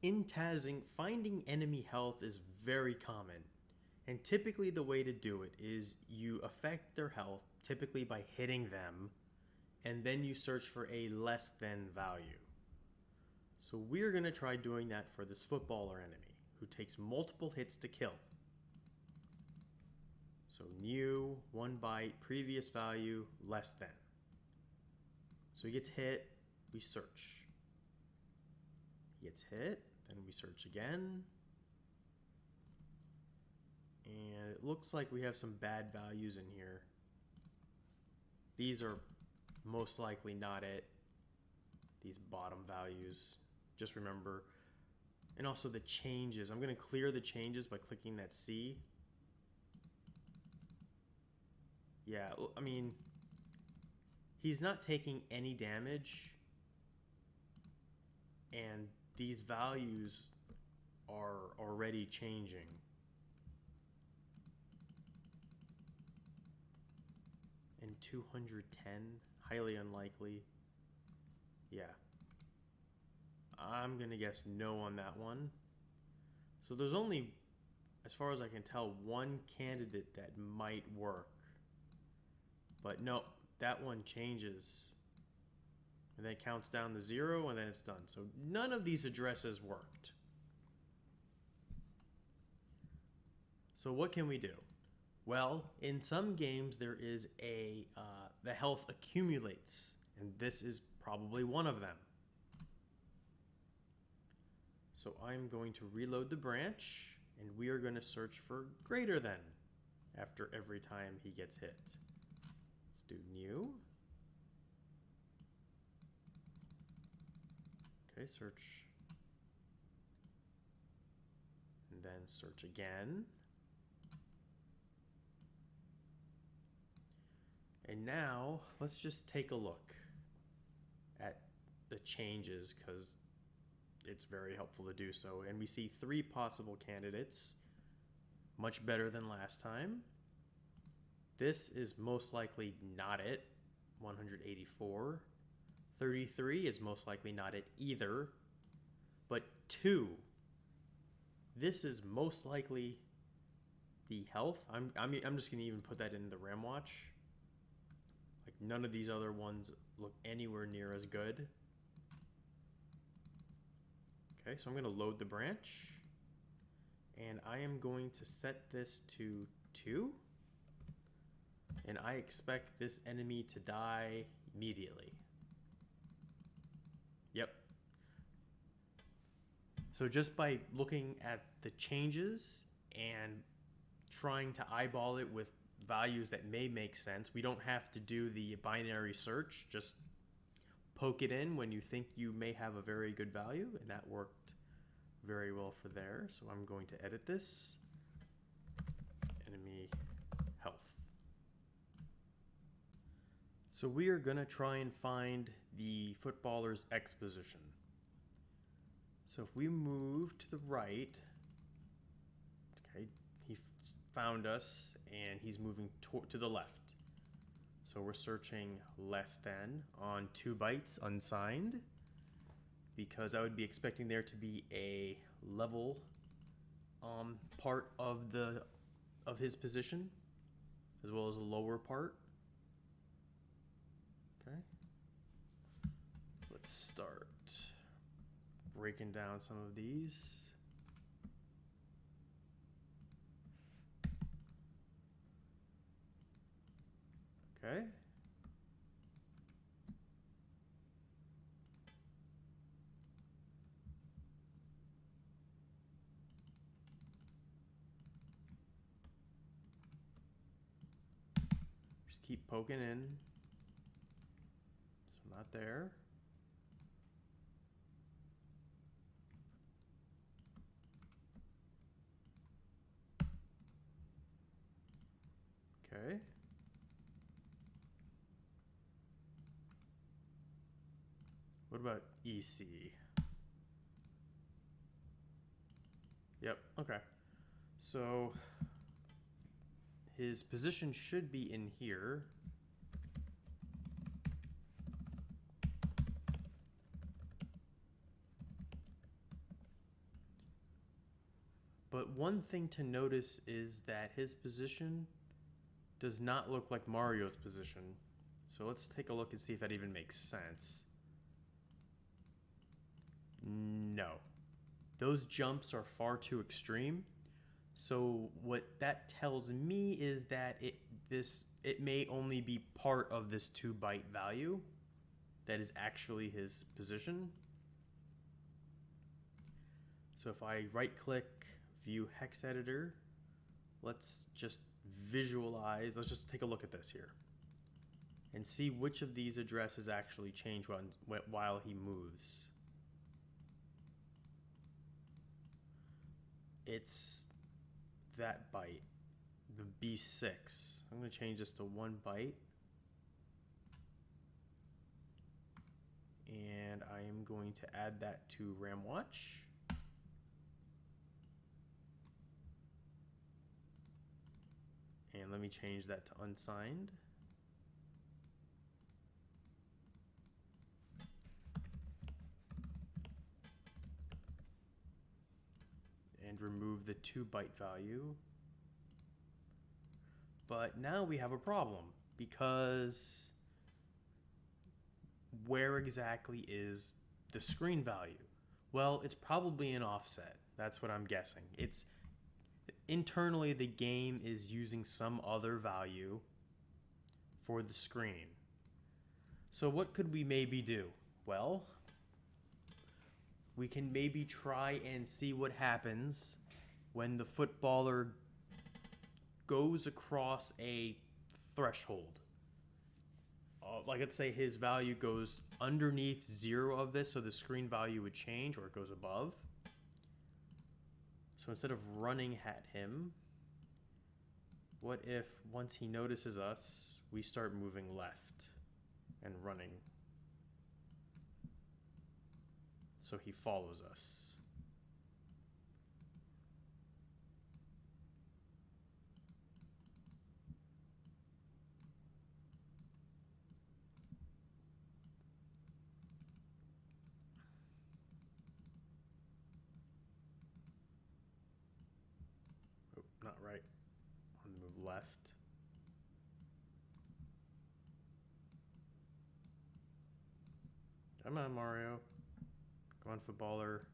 In tasing, finding enemy health is very common. And typically the way to do it is you affect their health, typically by hitting them, and then you search for a less than value. So we're going to try doing that for this footballer enemy, who takes multiple hits to kill. So new, 1 bite, previous value, less than. So he gets hit, we search. He gets hit, then we search again. And it looks like we have some bad values in here. These are most likely not it. These bottom values. Just remember. And also the changes. I'm going to clear the changes by clicking that C. Yeah, I mean, he's not taking any damage. And these values are already changing. And 210, highly unlikely. Yeah. I'm going to guess no on that one. So there's only, as far as I can tell, one candidate that might work. But no, that one changes. And then it counts down to 0 and then it's done. So none of these addresses worked. So what can we do? Well, in some games there is the health accumulates, and this is probably one of them. So I'm going to reload the branch, and we are going to search for greater than after every time he gets hit. Let's do new. Okay, search. And then search again. And now let's just take a look at the changes because it's very helpful to do so. And we see 3 possible candidates, much better than last time. This is most likely not it, 184. 33 is most likely not it either. But 2, this is most likely the health. I'm just going to even put that in the RAM watch. Like none of these other ones look anywhere near as good. Okay, so I'm going to load the branch. And I am going to set this to 2. And I expect this enemy to die immediately. Yep. So just by looking at the changes and trying to eyeball it with values that may make sense. We don't have to do the binary search. Just poke it in when you think you may have a very good value, and that worked very well for there. So I'm going to edit this. Enemy health. So we are going to try and find the footballer's X position. So if we move to the right, okay, he found us and he's moving to the left. So we're searching less than on 2 bytes unsigned because I would be expecting there to be a level part of his position as well as a lower part. Okay. Let's start breaking down some of these. Okay. Just keep poking in. So not there. Okay. What about EC? Yep, okay. So his position should be in here. But one thing to notice is that his position does not look like Mario's position. So let's take a look and see if that even makes sense. No. Those jumps are far too extreme. So what that tells me is that it may only be part of this 2 byte value that is actually his position. So if I right click, view hex editor, let's just visualize, let's just take a look at this here and see which of these addresses actually change while he moves. It's that byte, the B6. I'm going to change this to 1 byte. And I am going to add that to RAM Watch. And let me change that to unsigned. And remove the 2 byte value. But now we have a problem because where exactly is the screen value? Well, it's probably an offset. That's what I'm guessing. It's internally the game is using some other value for the screen. So what could we maybe do? Well, we can maybe try and see what happens when the footballer goes across a threshold. Like let's say his value goes underneath 0 of this, so the screen value would change, or it goes above. So instead of running at him, what if once he notices us, we start moving left and running? So he follows us. Oh, not right. I want to move left. Come on, Mario. Come on, footballer.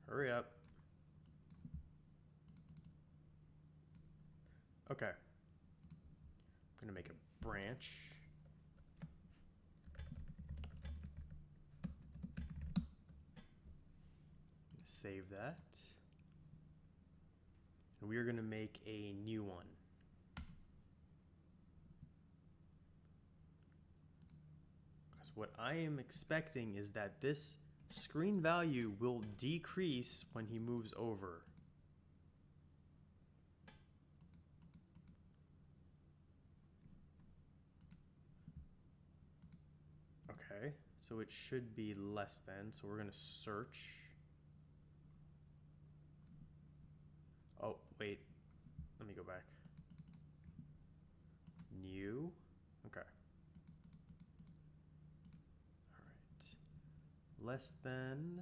Hurry up. Okay. I'm going to make a branch. Save that. And we are going to make a new one. Because what I am expecting is that this screen value will decrease when he moves over. Okay, so it should be less than, so we're going to search. Oh, wait, let me go back. New, okay. All right, less than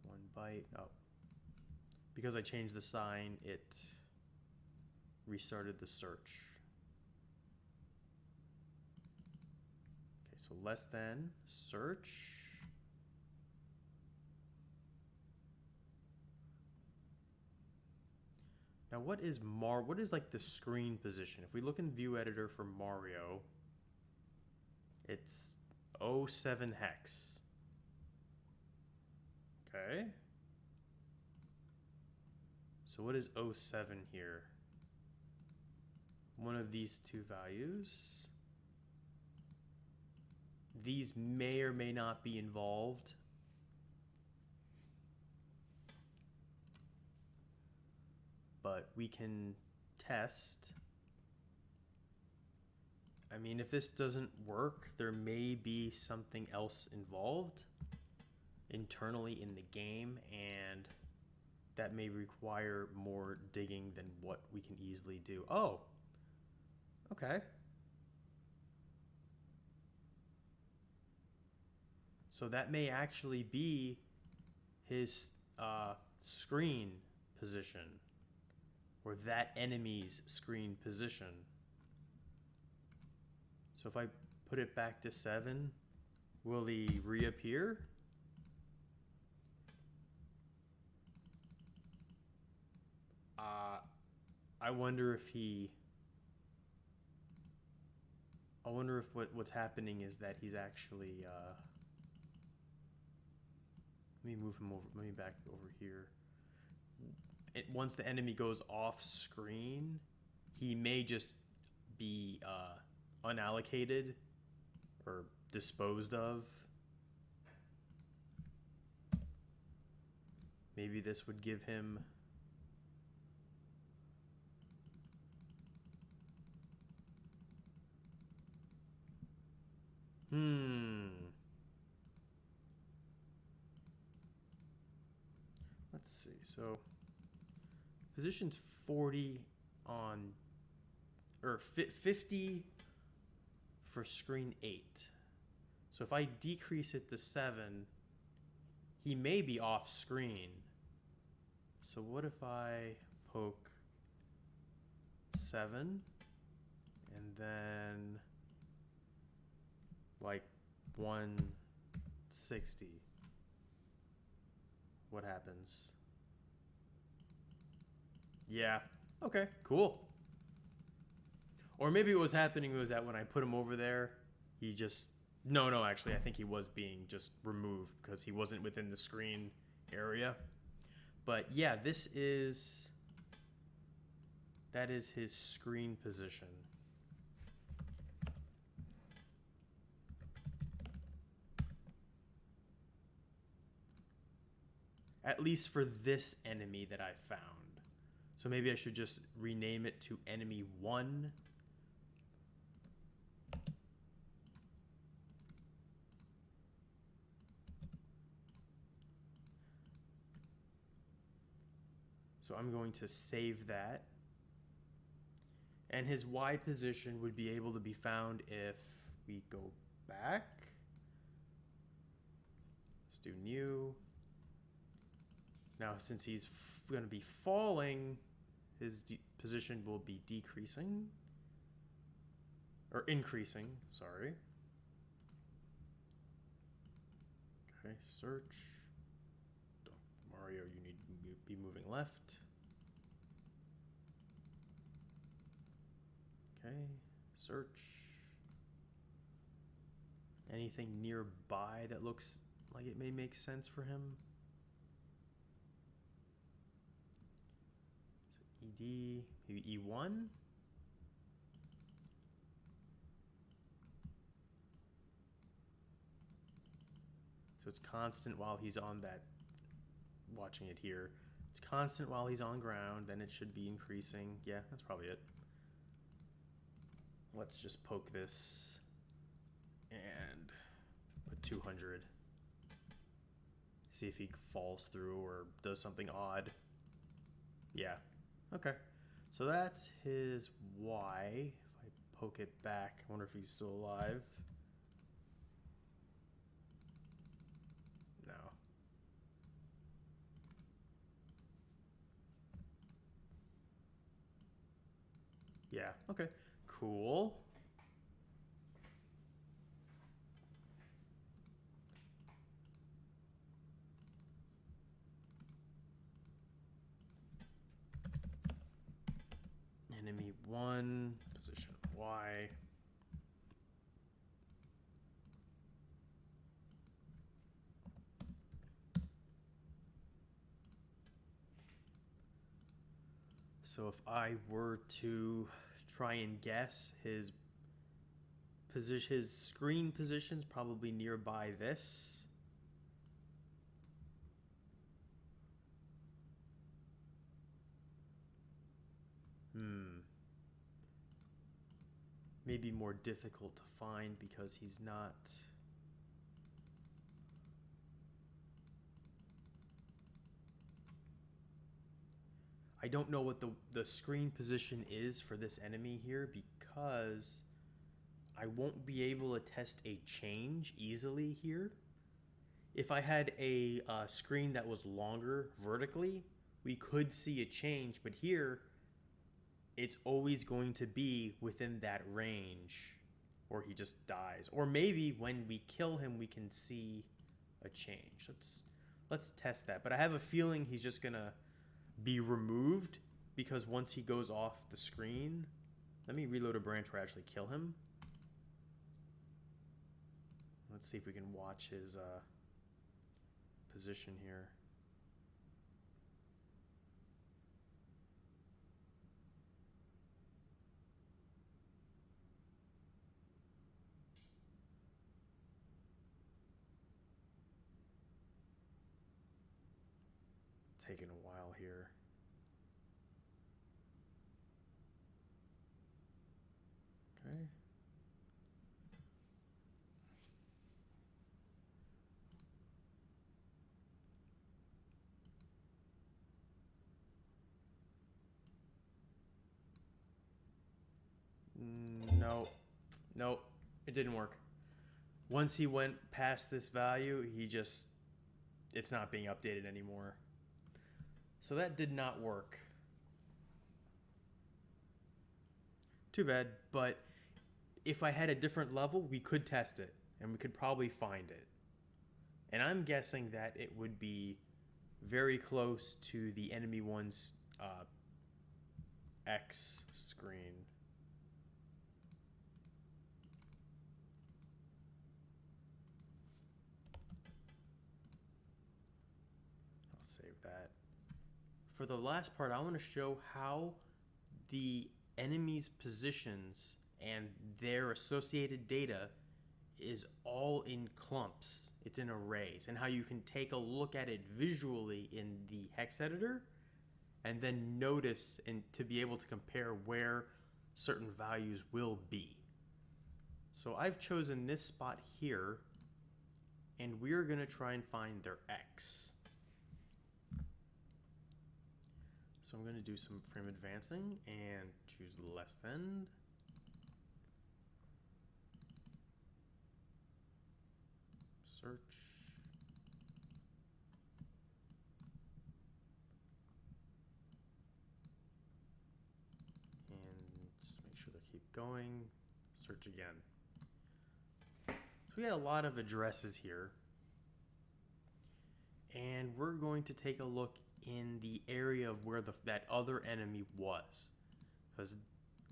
1 byte, oh. Because I changed the sign, it restarted the search. Okay, so less than, search. Now what is like the screen position? If we look in view editor for Mario, it's 07 hex. Okay. So what is 07 here? One of these 2 values. These may or may not be involved. But we can test. I mean, if this doesn't work, there may be something else involved internally in the game, and that may require more digging than what we can easily do. Oh, okay. So that may actually be his screen position, or that enemy's screen position. So if I put it back to 7, will he reappear? I wonder if he... I wonder if what's happening is that he's actually... let me move him over. Let me back over here. Once the enemy goes off screen, he may just be unallocated or disposed of. Maybe this would give him... Let's see. So position's 40 on, or 50 for screen 8. So if I decrease it to 7, he may be off screen. So what if I poke 7 and then like 160? What happens? Yeah. Okay, cool. Or maybe what was happening was that when I put him over there, he just... No, actually, I think he was being just removed because he wasn't within the screen area. But yeah, that is his screen position. At least for this enemy that I found. So maybe I should just rename it to enemy 1. So I'm going to save that. And his Y position would be able to be found if we go back. Let's do new. Now, since he's going to be falling, his position will be decreasing. Or increasing, sorry. Okay, search. Mario, you need to be moving left. Okay, search. Anything nearby that looks like it may make sense for him? So ED, maybe E1? So it's constant while he's on that, watching it here. It's constant while he's on ground, then it should be increasing. Yeah, that's probably it. Let's just poke this and put 200. See if he falls through or does something odd. Yeah, okay. So that's his Y. If I poke it back, I wonder if he's still alive. No. Yeah, okay, cool. Enemy 1, position Y. So if I were to try and guess his position, his screen position's probably nearby this. Maybe more difficult to find because he's not... I don't know what the screen position is for this enemy here because I won't be able to test a change easily here. If I had a screen that was longer vertically, we could see a change, but here it's always going to be within that range, or he just dies. Or maybe when we kill him, we can see a change. Let's test that. But I have a feeling he's just gonna be removed because once he goes off the screen, let me reload a branch where I actually kill him. Let's see if we can watch his position here. Taking a while here. Okay. No, no, it didn't work. Once he went past this value, it's not being updated anymore. So that did not work. Too bad, but if I had a different level, we could test it and we could probably find it. And I'm guessing that it would be very close to the enemy one's X screen. I'll save that. For the last part, I want to show how the enemy's positions and their associated data is all in clumps. It's in arrays, and how you can take a look at it visually in the hex editor and then notice and to be able to compare where certain values will be. So I've chosen this spot here, and we're going to try and find their X. So I'm going to do some frame advancing and choose less than. Search. And just make sure to keep going. Search again. So we got a lot of addresses here. And we're going to take a look in the area of where that other enemy was, because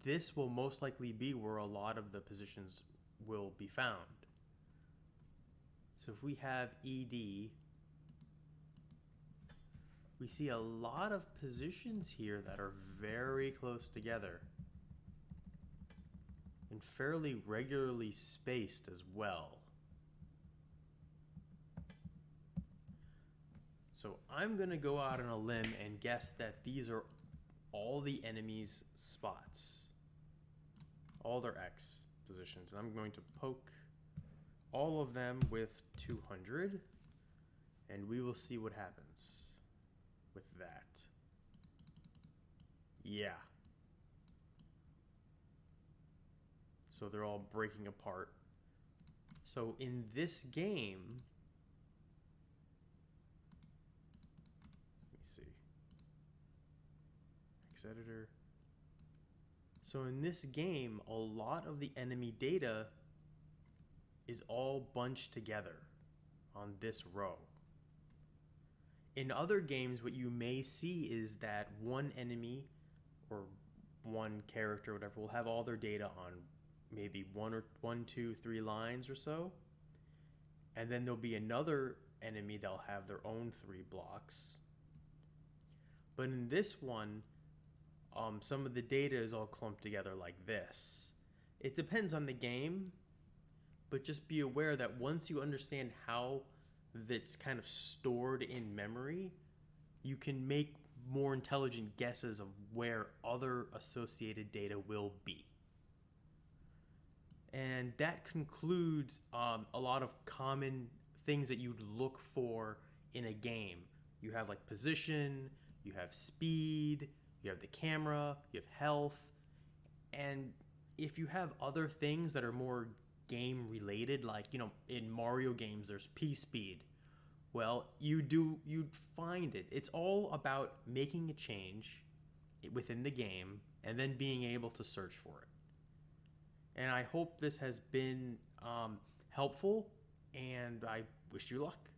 this will most likely be where a lot of the positions will be found. So if we have ED, we see a lot of positions here that are very close together and fairly regularly spaced as well. So I'm going to go out on a limb and guess that these are all the enemy's spots, all their X positions. And I'm going to poke all of them with 200, and we will see what happens with that. Yeah. So they're all breaking apart. So in this game, editor. So in this game, a lot of the enemy data is all bunched together on this row. In other games, what you may see is that one enemy or one character or whatever will have all their data on maybe one, two, three lines or so. And then there'll be another enemy that'll have their own 3 blocks. But in this one, some of the data is all clumped together like this. It depends on the game, but just be aware that once you understand how that's kind of stored in memory, you can make more intelligent guesses of where other associated data will be. And that concludes a lot of common things that you'd look for in a game. You have like position, you have speed, you have the camera, you have health, and if you have other things that are more game related, like, in Mario games there's P-speed, Well, you'd find it. It's all about making a change within the game and then being able to search for it. And I hope this has been helpful, and I wish you luck.